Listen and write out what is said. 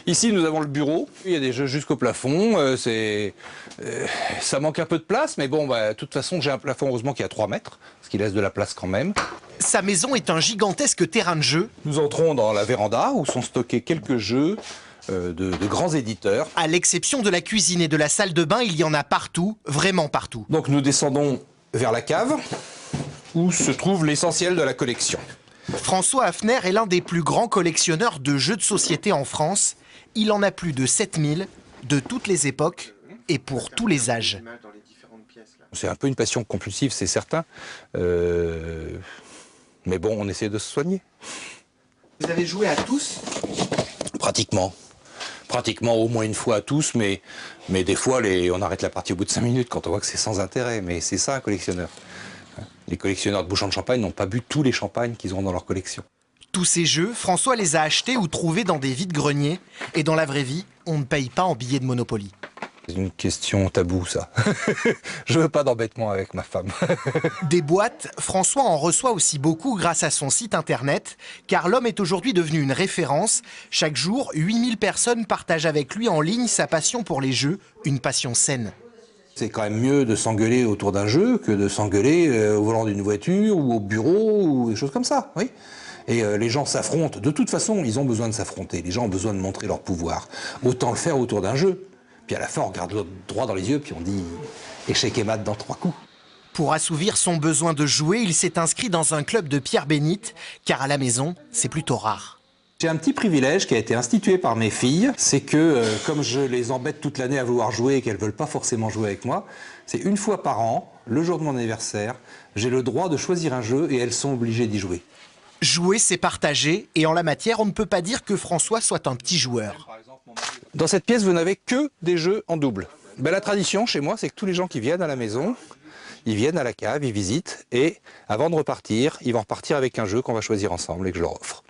Ici, nous avons le bureau. Il y a des jeux jusqu'au plafond. Ça manque un peu de place, mais bon, de toute façon, j'ai un plafond, heureusement, qui est à 3 mètres, ce qui laisse de la place quand même. Sa maison est un gigantesque terrain de jeu. Nous entrons dans la véranda où sont stockés quelques jeux de grands éditeurs. À l'exception de la cuisine et de la salle de bain, il y en a partout, vraiment partout. Donc nous descendons vers la cave où se trouve l'essentiel de la collection. François Hafner est l'un des plus grands collectionneurs de jeux de société en France. Il en a plus de 7000, de toutes les époques et pour tous les âges. C'est un peu une passion compulsive, c'est certain. Mais bon, on essaie de se soigner. Vous avez joué à tous? Pratiquement. Pratiquement au moins une fois à tous, mais des fois, on arrête la partie au bout de 5 minutes quand on voit que c'est sans intérêt. Mais c'est ça un collectionneur. Les collectionneurs de bouchons de champagne n'ont pas bu tous les champagnes qu'ils ont dans leur collection. Tous ces jeux, François les a achetés ou trouvés dans des vides-greniers. Et dans la vraie vie, on ne paye pas en billets de Monopoly. C'est une question taboue, ça. Je veux pas d'embêtement avec ma femme. Des boîtes, François en reçoit aussi beaucoup grâce à son site internet, car l'homme est aujourd'hui devenu une référence. Chaque jour, 8000 personnes partagent avec lui en ligne sa passion pour les jeux, une passion saine. C'est quand même mieux de s'engueuler autour d'un jeu que de s'engueuler au volant d'une voiture ou au bureau ou des choses comme ça, oui. Et les gens s'affrontent. De toute façon, ils ont besoin de s'affronter. Les gens ont besoin de montrer leur pouvoir. Autant le faire autour d'un jeu. Puis à la fin, on regarde l'autre droit dans les yeux, puis on dit échec et mat dans 3 coups. Pour assouvir son besoin de jouer, il s'est inscrit dans un club de Pierre Bénite, car à la maison, c'est plutôt rare. J'ai un petit privilège qui a été institué par mes filles, c'est que comme je les embête toute l'année à vouloir jouer et qu'elles ne veulent pas forcément jouer avec moi, c'est une fois par an, le jour de mon anniversaire, j'ai le droit de choisir un jeu et elles sont obligées d'y jouer. Jouer, c'est partager, et en la matière, on ne peut pas dire que François soit un petit joueur. Dans cette pièce, vous n'avez que des jeux en double. La tradition chez moi, c'est que tous les gens qui viennent à la maison, ils viennent à la cave, ils visitent, et avant de repartir, ils vont repartir avec un jeu qu'on va choisir ensemble et que je leur offre.